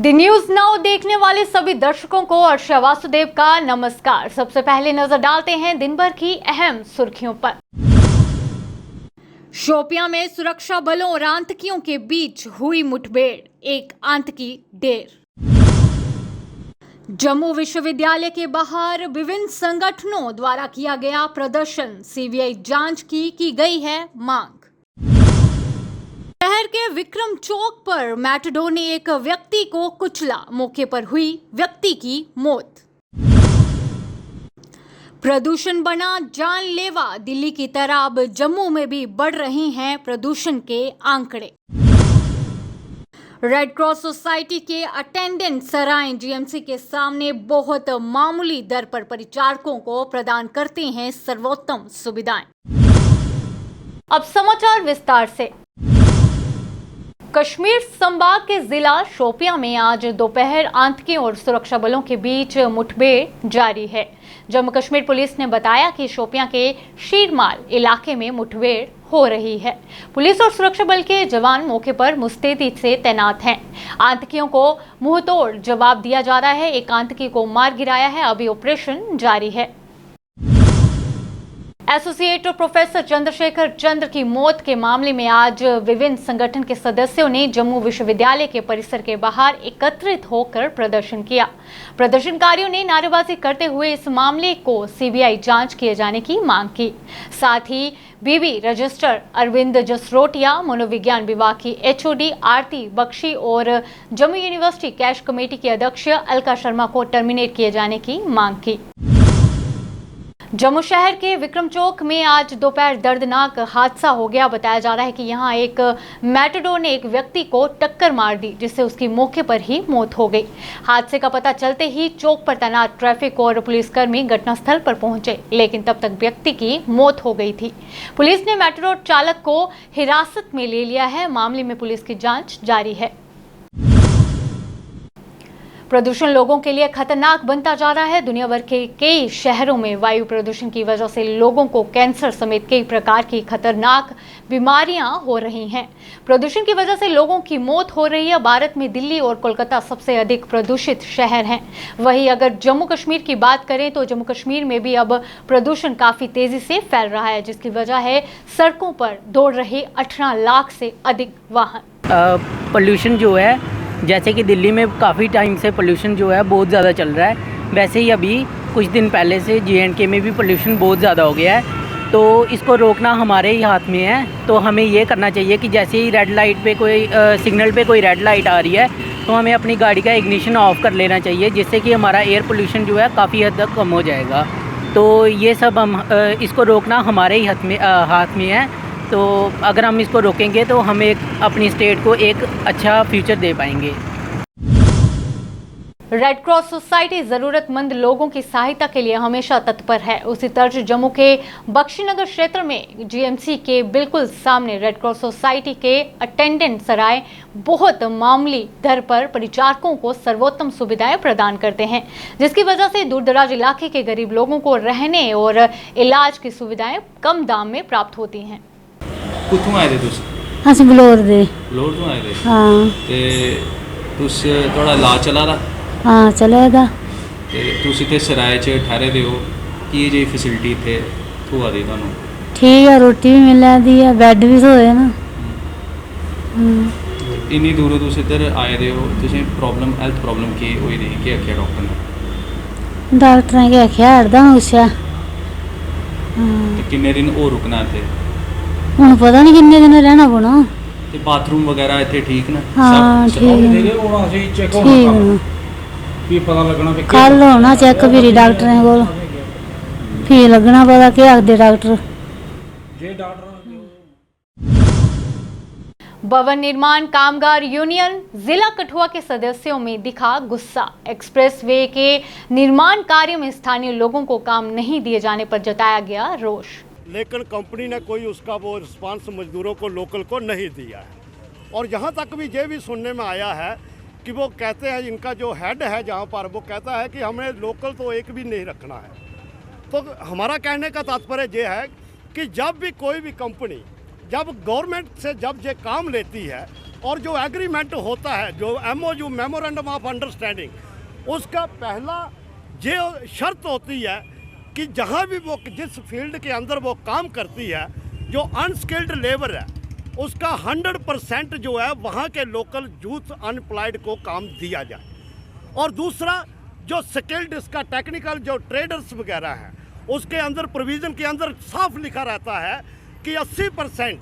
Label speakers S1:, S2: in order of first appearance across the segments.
S1: The news now देखने वाले सभी दर्शकों को अर्षा वासुदेव का नमस्कार। सबसे पहले नजर डालते हैं दिन भर की अहम सुर्खियों पर। शोपियां में सुरक्षा बलों और आतंकियों के बीच हुई मुठभेड़, एक आतंकी ढेर। जम्मू विश्वविद्यालय के बाहर विभिन्न संगठनों द्वारा किया गया प्रदर्शन, सीबीआई जांच की गई है मांग। शहर के विक्रम चौक पर मैटाडोर ने एक व्यक्ति को कुचला, मौके पर हुई व्यक्ति की मौत। प्रदूषण बना जानलेवा, दिल्ली की तरह अब जम्मू में भी बढ़ रहे हैं प्रदूषण के आंकड़े। रेड क्रॉस सोसाइटी के अटेंडेंट सराय जीएमसी के सामने बहुत मामूली दर पर परिचारकों को प्रदान करते हैं सर्वोत्तम सुविधाएं। अब समाचार विस्तार से। कश्मीर संभाग के जिला शोपियां में आज दोपहर आतंकियों और सुरक्षा बलों के बीच मुठभेड़ जारी है। जम्मू कश्मीर पुलिस ने बताया कि शोपियां के शीरमाल इलाके में मुठभेड़ हो रही है। पुलिस और सुरक्षा बल के जवान मौके पर मुस्तैदी से तैनात हैं। आतंकियों को मुंहतोड़ जवाब दिया जा रहा है। एक आतंकी को मार गिराया है। अभी ऑपरेशन जारी है। एसोसिएट प्रोफेसर चंद्रशेखर चंद्र की मौत के मामले में आज विभिन्न संगठन के सदस्यों ने जम्मू विश्वविद्यालय के परिसर के बाहर एकत्रित होकर प्रदर्शन किया। प्रदर्शनकारियों ने नारेबाजी करते हुए इस मामले को सीबीआई जांच किए जाने की मांग की। साथ ही बीबी रजिस्ट्रार अरविंद जसरोटिया, मनोविज्ञान विभाग की एचओडी आरती बख्शी और जम्मू यूनिवर्सिटी कैश कमेटी के अध्यक्ष अलका शर्मा को टर्मिनेट किए जाने की मांग की। जम्मू शहर के विक्रम चौक में आज दोपहर दर्दनाक हादसा हो गया। बताया जा रहा है कि यहां एक मैटाडोर ने एक व्यक्ति को टक्कर मार दी, जिससे उसकी मौके पर ही मौत हो गई। हादसे का पता चलते ही चौक पर तैनात ट्रैफिक और पुलिसकर्मी घटनास्थल पर पहुंचे, लेकिन तब तक व्यक्ति की मौत हो गई थी। पुलिस ने मैटाडोर चालक को हिरासत में ले लिया है। मामले में पुलिस की जांच जारी है। प्रदूषण लोगों के लिए खतरनाक बनता जा रहा है। दुनिया भर के कई शहरों में वायु प्रदूषण की वजह से लोगों को कैंसर समेत कई प्रकार की खतरनाक बीमारियां हो रही हैं। प्रदूषण की वजह से लोगों की मौत हो रही है। भारत में दिल्ली और कोलकाता सबसे अधिक प्रदूषित शहर हैं। वहीं अगर जम्मू कश्मीर की बात करें तो जम्मू कश्मीर में भी अब प्रदूषण काफी तेजी से फैल रहा है, जिसकी वजह है सड़कों पर दौड़ रहे 18 लाख से अधिक वाहन।
S2: पोल्यूशन जो है, जैसे कि दिल्ली में काफ़ी टाइम से पोल्यूशन जो है बहुत ज़्यादा चल रहा है, वैसे ही अभी कुछ दिन पहले से JNK में भी पोल्यूशन बहुत ज़्यादा हो गया है। तो इसको रोकना हमारे ही हाथ में है। तो हमें ये करना चाहिए कि जैसे ही रेड लाइट पे कोई सिग्नल पे कोई रेड लाइट आ रही है तो हमें अपनी गाड़ी का इग्निशन ऑफ कर लेना चाहिए, जिससे कि हमारा एयर पोल्यूशन जो है काफ़ी हद तक कम हो जाएगा। तो ये सब हम इसको रोकना हमारे ही हाथ में है। तो अगर हम इसको रोकेंगे तो हम अपनी स्टेट को एक अच्छा फ्यूचर दे पाएंगे।
S1: रेड क्रॉस सोसाइटी जरूरतमंद लोगों की सहायता के लिए हमेशा तत्पर है। उसी तरह जम्मू के बख्शीनगर क्षेत्र में जीएमसी के बिल्कुल सामने रेड क्रॉस सोसाइटी के अटेंडेंट सराय बहुत मामूली दर पर परिचारकों को सर्वोत्तम सुविधाएं प्रदान करते हैं, जिसकी वजह से दूरदराज इलाके के गरीब लोगों को रहने और इलाज की सुविधाएं कम दाम में प्राप्त होती हैं।
S3: ਕਿੱਥੋਂ ਆਏ ਤੁਸੀਂ?
S4: ਅਸੀਂ ਬਲੌਰ ਦੇ।
S3: ਬਲੌਰ ਤੋਂ ਆਏ
S4: ਹਾਂ
S3: ਤੇ ਤੁਸੀਂ ਤੁਹਾਡਾ ਇਲਾਜ ਚੱਲਾ ਰਿਹਾ?
S4: ਹਾਂ ਚੱਲੇਗਾ।
S3: ਤੇ ਤੁਸੀਂ ਤੇ ਸਰਾਏ 'ਚ ਠਹਿਰੇ ਦੇ ਹੋ, ਕੀ ਜੀ ਫੈਸਿਲਿਟੀ ਇੱਥੇ ਹੋਆ ਦੀ ਤੁਹਾਨੂੰ?
S4: ਠੀਕ ਹੈ, ਰੋਟੀ ਵੀ ਮਿਲ ਜਾਂਦੀ ਹੈ, ਬੈੱਡ ਵੀ ਹੋਏ ਨਾ।
S3: ਇੰਨੀ ਦੂਰੋਂ ਤੁਸੀਂ ਇੱਧਰ ਆਏ ਦੇ ਹੋ, ਤੁਸੀਂ ਪ੍ਰੋਬਲਮ ਹੈਲਥ ਪ੍ਰੋਬਲਮ ਕੀ ਹੋਈ ਦੀ ਕੀ ਆਖਿਆ ਡਾਕਟਰ ਨੇ?
S4: ਡਾਕਟਰ ਨੇ ਆਖਿਆ ਹੜਦਾ ਉਸਿਆ।
S3: ਤੇ ਕਿੰਨੇ ਦਿਨ ਹੋਰ ਰੁਕਣਾ ਇੱਥੇ?
S4: ਹੁਣ ਪਤਾ ਨਹੀਂ ਕਿੰਨੇ ਦਿਨ ਰਹਿਣਾ ਪਣਾ।
S3: ਤੇ ਬਾਥਰੂਮ ਵਗੈਰਾ ਇੱਥੇ ਠੀਕ ਨਾ?
S4: ਹਾਂ ਠੀਕ ਹੈ।
S5: ਹੋਣਾ ਸੀ ਚੈੱਕ
S4: ਠੀਕ
S5: ਹੋਣਾ
S4: ਹੈ।
S5: ਕੀ ਪਤਾ ਲੱਗਣਾ ਵੀ
S4: ਕੱਲ ਹੋਣਾ ਚੈੱਕ ਵੀ ਡਾਕਟਰਾਂ ਕੋਲ, ਫਿਰ ਲੱਗਣਾ ਪਤਾ ਕੀ ਆਖਦੇ ਡਾਕਟਰ।
S5: ਜੇ ਡਾਕਟਰ
S1: भवन निर्माण कामगार यूनियन जिला कठुआ के सदस्यों में दिखा गुस्सा। एक्सप्रेसवे के निर्माण कार्य में स्थानीय लोगों को काम नहीं दिए जाने पर जताया गया रोष।
S6: लेकिन कंपनी ने कोई उसका वो रिस्पांस मजदूरों को लोकल को नहीं दिया है। और यहाँ तक भी ये भी सुनने में आया है कि वो कहते हैं, इनका जो हेड है जहाँ पर, वो कहता है कि हमें लोकल तो एक भी नहीं रखना है। तो हमारा कहने का तात्पर्य ये है कि जब भी कोई भी कंपनी जब गवर्नमेंट से जब ये काम लेती है और जो एग्रीमेंट होता है, जो MOU मेमोरेंडम ऑफ अंडरस्टैंडिंग, उसका पहला जो शर्त होती है कि जहाँ भी वो जिस फील्ड के अंदर वो काम करती है, जो अनस्किल्ड लेबर है उसका 100% जो है वहाँ के लोकल यूथ अनएम्प्लॉयड को काम दिया जाए। और दूसरा जो स्किल्ड, इसका टेक्निकल जो ट्रेडर्स वगैरह हैं, उसके अंदर प्रोविज़न के अंदर साफ लिखा रहता है कि 80%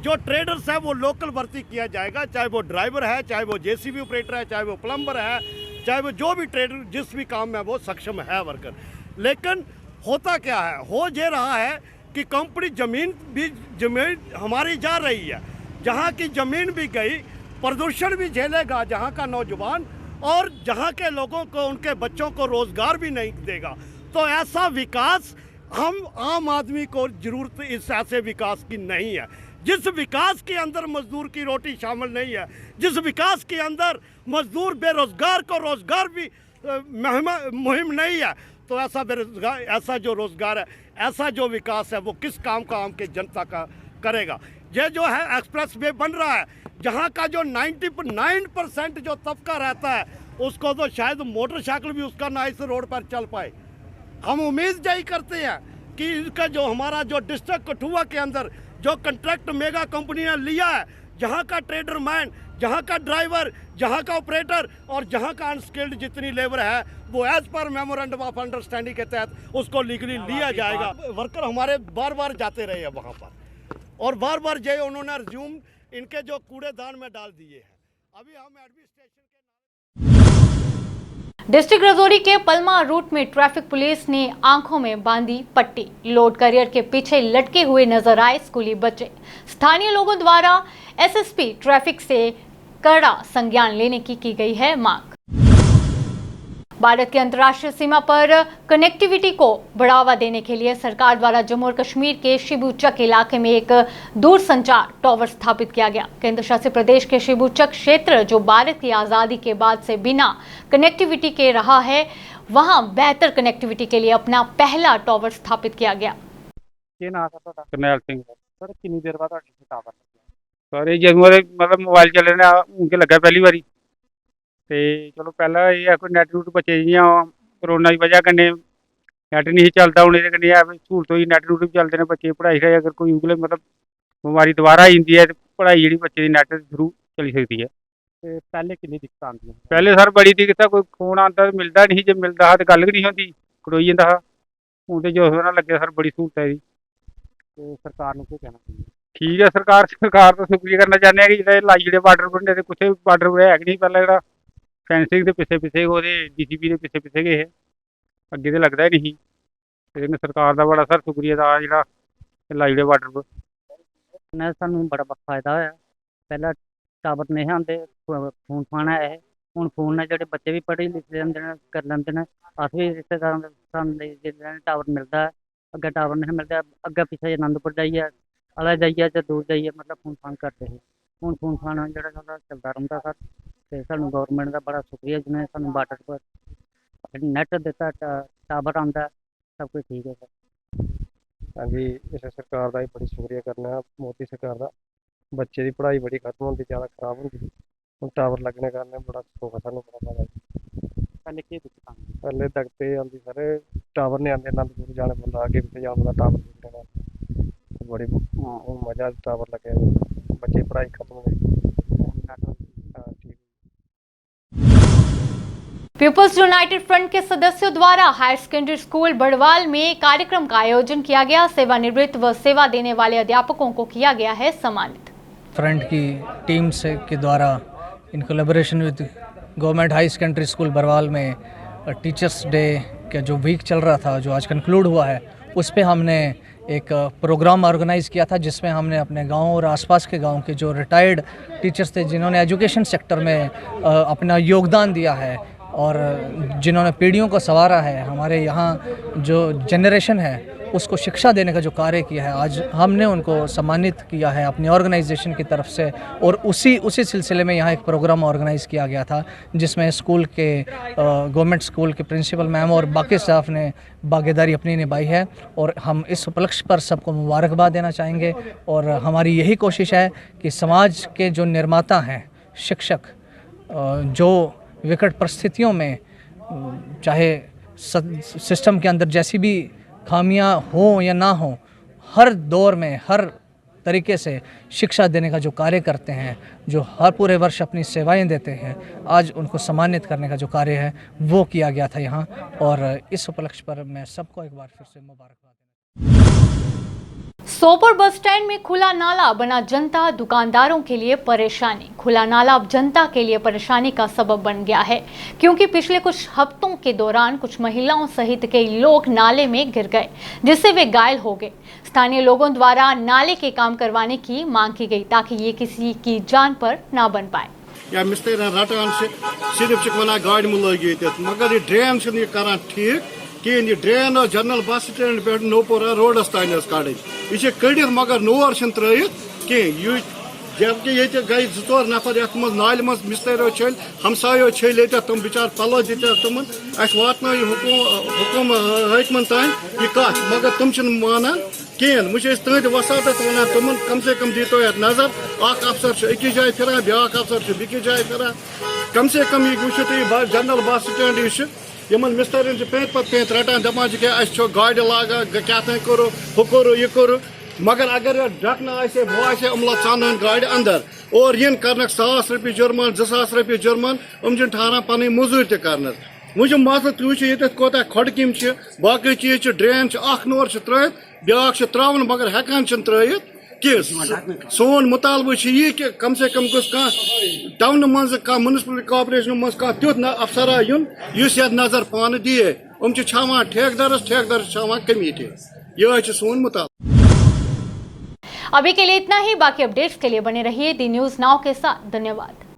S6: जो ट्रेडर्स है वो लोकल भर्ती किया जाएगा, चाहे वो ड्राइवर है, चाहे वो JCB ऑपरेटर है, चाहे वो प्लम्बर है, चाहे वो जो भी ट्रेडर जिस भी काम में वो सक्षम है वर्कर। लेकिन होता क्या है, हो ये रहा है कि कंपनी ज़मीन हमारी जा रही है, जहाँ की ज़मीन भी गई, प्रदूषण भी झेलेगा जहाँ का नौजवान, और जहाँ के लोगों को, उनके बच्चों को रोज़गार भी नहीं देगा। तो ऐसा विकास हम आम आदमी को ज़रूरत इस ऐसे विकास की नहीं है। जिस विकास के अंदर मजदूर की रोटी शामिल नहीं है, जिस विकास के अंदर मजदूर बेरोज़गार को रोज़गार भी मुहिम नहीं है, तो ऐसा बेरोज़गार, ऐसा जो रोज़गार है, ऐसा जो विकास है वो किस काम का आम के जनता का करेगा। ये जो है एक्सप्रेस वे बन रहा है, जहाँ का जो 99% जो तबका रहता है उसको तो शायद मोटरसाइकिल भी उसका ना इस रोड पर चल पाए। हम उम्मीद यही करते हैं कि इसका जो हमारा जो डिस्ट्रिक्ट कठुआ के अंदर जो कंट्रैक्ट मेगा कंपनी ने लिया है, जहाँ का ट्रेडर मैन, जहाँ का ड्राइवर, जहाँ का ऑपरेटर और जहाँ का अनस्किल्ड जितनी लेबर है, वो as per memorandum of understanding के तहत उसको लीगली लिया जाएगा। वर्कर हमारे बार बार जाते रहे हैं वहाँ पर, और बार बार जो उन्होंने रिज्यूम इनके जो कूड़ेदान में डाल दिए हैं। अभी हम एडमिनिस्ट्रेशन
S1: डिस्ट्रिक्ट राजौरी के पलमा रूट में ट्रैफिक पुलिस ने आंखों में बांधी पट्टी। लोड करियर के पीछे लटके हुए नजर आए स्कूली बच्चे। स्थानीय लोगों द्वारा SSP ट्रैफिक से कड़ा संज्ञान लेने की गई है मांग। भारत की अंतर्राष्ट्रीय सीमा पर कनेक्टिविटी को बढ़ावा देने के लिए सरकार द्वारा जम्मू और कश्मीर के शिबूचक इलाके में एक दूरसंचार टावर स्थापित किया गया। केंद्र शासित प्रदेश के शिबूचक क्षेत्र, जो भारत की आज़ादी के बाद से बिना कनेक्टिविटी के रहा है, वहां बेहतर कनेक्टिविटी के लिए अपना पहला टावर स्थापित किया गया।
S5: करनैल सिंह सर, कितनी देर बाद टावर सर जदों मतलब मोबाइल चले ने उनके लगा पहली बारी, तो चलो पहला ये कोई नैट रूट बच्चे जियां कोरोना की वजह कन्नै नैट नहीं चलता, हूँ ये कन्नै सहूलत हुई, नैट रूट भी चलते हैं, बच्चे पढ़ाई शढ़ाई अगर कोई उगले मतलब बीमारी दोबारा आई जाती है तो पढ़ाई जी बच्चे की नैट थ्रू चली सकती है। पहले कितनी दिक्कत आती, पहले सर बड़ी दिक्कत, कोई फोन आता मिलता नहीं, जो मिलता तो गल भी नहीं होती, खड़ोई जाता हा। हूँ तो जो होना लगे सर बड़ी सहूलत है जी। सरकार को कहना चाहिए, ठीक है सरकार तो शुक्रिया करना चाहते हैं कि जो लाई जोड़े बार्डर पर, कुछ बार्डर पर है नहीं, पहले जो फेंसिंग के पिछे वो DCP के पिछे गए है, अगे तो लगता ही नहीं। लेकिन सरकार का बड़ा सर शुक्रिया था जो लाई जोड़े बार्डर पर
S2: सानू बड़ा फायदा होया। पहला टावर नहीं आते, फोन फान है, हूँ फोन ने जो बच्चे भी पढ़े लिख लेंगे कर लेंगे, अस भी रिश्तेदार टावर मिलता है। अगर टावर नहीं मिलता, अगर पिछले आनंदपुर जाइए, अला जाइए या दूर जाइए, मतलब फोन फान करते हैं। हूँ फोन फान जो चलता रहता सर, तो सानू गौरमेंट का बड़ा शुक्रिया जिन्हें सानू बार्डर पर नैट दिता, टावर आता, सब कुछ ठीक है सर।
S7: हाँ जी, इस सरकार का ही बड़ी शुक्रिया करना, मोदी सरकार का। बच्चे की पढ़ाई बड़ी खत्म होती, ज़्यादा खराब होती, हूँ टावर लगने कारण बड़ा सुख है, सानू बड़ा फायदा।
S2: पहले की दिक्कत आती,
S7: पहले दिक्कत आती सर, टावर नहीं आते, आनंदपुर जाने पड़ता, अगे पिछले जाना पड़ता टावर देखने, बड़ी मजा टावर लगे, बच्चे पढ़ाई खत्म हो गई।
S1: पीपल्स यूनाइटेड फ्रंट के सदस्यों द्वारा हायर सेकेंडरी स्कूल बड़वाल में कार्यक्रम का आयोजन किया गया। सेवानिवृत्त व सेवा देने वाले अध्यापकों को किया गया है सम्मानित।
S8: फ्रंट की टीम से के द्वारा in collaboration with government high secondary school Badwal में टीचर्स डे का जो वीक चल रहा था, जो आज कंक्लूड हुआ है, उस पे हमने एक प्रोग्राम ऑर्गेनाइज़ किया था, जिसमें हमने अपने गांव और आसपास के गांव के जो रिटायर्ड टीचर्स थे, जिन्होंने एजुकेशन सेक्टर में अपना योगदान दिया है और जिन्होंने पीढ़ियों को संवारा है, हमारे यहाँ जो जनरेशन है उसको शिक्षा देने का जो कार्य किया है, आज हमने उनको सम्मानित किया है अपनी ऑर्गेनाइजेशन की तरफ से। और उसी सिलसिले में यहाँ एक प्रोग्राम ऑर्गेनाइज़ किया गया था जिसमें स्कूल के गवर्नमेंट स्कूल के प्रिंसिपल मैम और बाकी स्टाफ ने भागीदारी अपनी निभाई है। और हम इस उपलक्ष्य पर सबको मुबारकबाद देना चाहेंगे। और हमारी यही कोशिश है कि समाज के जो निर्माता हैं, शिक्षक, जो विकट परिस्थितियों में चाहे सिस्टम के अंदर जैसी भी खामियां हों या ना हों, हर दौर में हर तरीके से शिक्षा देने का जो कार्य करते हैं, जो हर पूरे वर्ष अपनी सेवाएं देते हैं, आज उनको सम्मानित करने का जो कार्य है वो किया गया था यहाँ। और इस उपलक्ष्य पर मैं सबको एक बार फिर से मुबारकबाद देना।
S1: सोपोर बस स्टैंड में खुला नाला बना जनता दुकानदारों के लिए परेशानी। खुला नाला अब जनता के लिए परेशानी का सबब बन गया है, क्योंकि पिछले कुछ हफ्तों के दौरान कुछ महिलाओं सहित कई लोग नाले में गिर गए, जिससे वे घायल हो गए। स्थानीय लोगों द्वारा नाले के काम करवाने की मांग की गई ताकि ये किसी की जान पर ना बन पाए।
S6: या मिस्त्री रटान सिर्फ वन गाड़ में लगित, मगर ये ड्रेन कर ठीक कहें। यह ड्रेन जनरल बस स्टैंड पे नोपोरा रोडस तान कड़ यह कड़ित, मगर नोर त्रत कहें। जबकि ये गई 2-4 नफर ये नाल मज मिस्त्रो छल, हमसायो छल, तुम बिचार पलो दित तुम वात हुकुम हकमन तान यह कत, मगर तुम माना कहें। मुझे तुद वसात वन तुम कम से कम दीतो नजर। अफसर अकिस जाए फिर, ब्या अफसर बिकिस जाए फिर। कम से कम यह वो तुम जनरल बस स्टैंड यमन मिस्त्रन पेंत पे पेंत रटान दपान क्या गाड़ लागा क्या करो हु करो यह करो, मगर अगर ढकन वो अमला चान गाड़ अंदर और इन कर 1000 रुपये जुर्मान 2000 रुपये जुर्मान ठहरान पन मजूर तक। मुझे मसला तुच ये कोता खड़किम बाकी चीज ड्रेन नोर त्रत ब्या त्रावन, मगर हेकान त्रत कि सोन मुतालबा यह कि कम से कम गोस टाउन मज म्यूनसिपल कॉर्पोरेशन मज तुथ अफसरा यून ये नजर पान दिए। छावान ठेकेदारस, ठेकेदार छावान कमेटी। यह सोन मुतालबा।
S1: अभी के लिए इतना ही। बाकी अपडेट्स के लिए बने रहिए दी न्यूज़ नाउ के साथ। धन्यवाद।